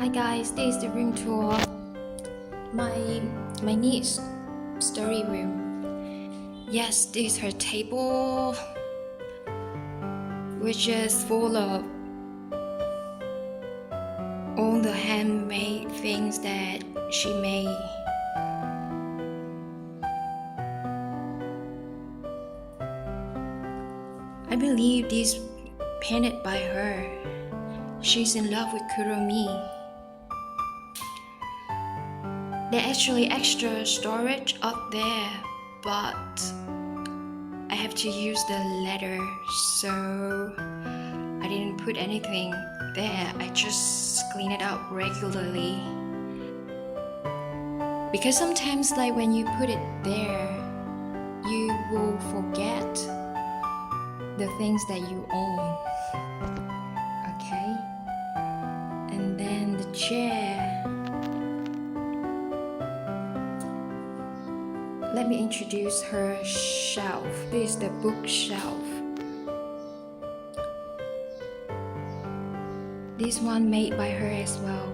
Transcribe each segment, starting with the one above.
Hi guys, this is the room tour. My niece study room. Yes, this is her table, which is full of all the handmade things that she made. I believe this painted by her. She's in love with Kuromi. There's actually extra storage up there, but I have to use the ladder, so I didn't put anything there. I just clean it up regularly. Because sometimes like when you put it there, you will forget the things that you own. Okay? And then the chair. Let me introduce her shelf. This is the bookshelf. This one made by her as well.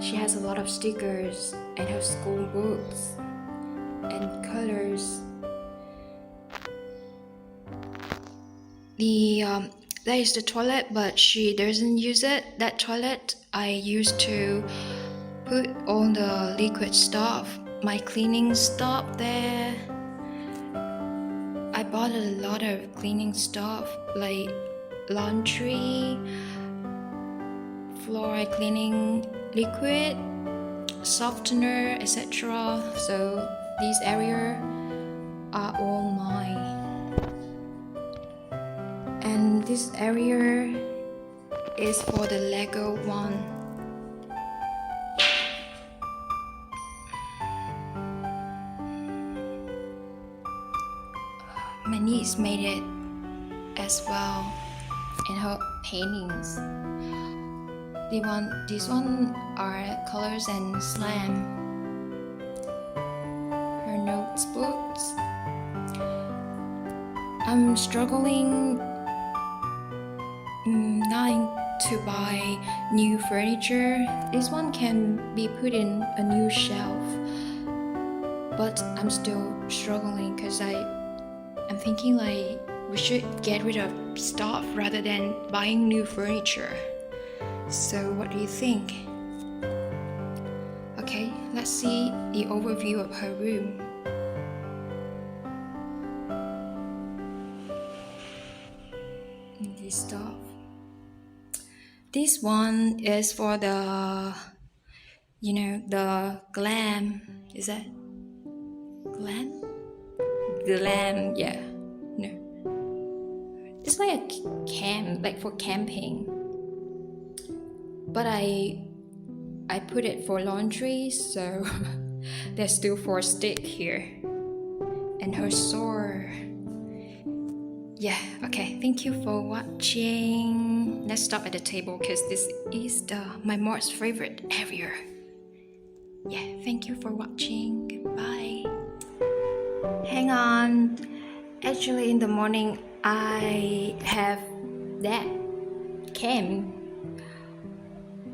She has a lot of stickers and her school books and colors. That is the toilet, but she doesn't use it. That toilet I used to put all the liquid stuff, my cleaning stuff there. I bought a lot of cleaning stuff like laundry, floor cleaning liquid, softener, etc. So these areas are all mine. And this area is for the Lego one. My niece made it as well in her paintings. This one are colors and slam. Her notebooks. I'm struggling not to buy new furniture. This one can be put in a new shelf, but I'm still struggling because I'm thinking like we should get rid of stuff rather than buying new furniture. So what do you think? Okay, let's see the overview of her room. This stuff. This one is for the the glam. Is that glam? Glam, yeah. No. It's like a camp, like for camping. But I put it for laundry, so there's still 4 stick here. And her sword. Yeah, okay, thank you for watching. Let's stop at the table because this is my most favorite area. Yeah, thank you for watching. Goodbye. Hang on. Actually, in the morning, I have that came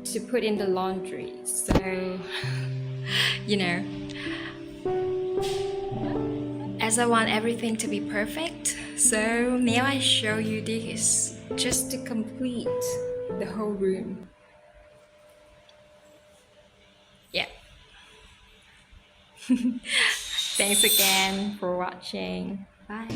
to put in the laundry. So, as I want everything to be perfect, so now I show you this just to complete the whole room. Yeah. Thanks again for watching. Bye.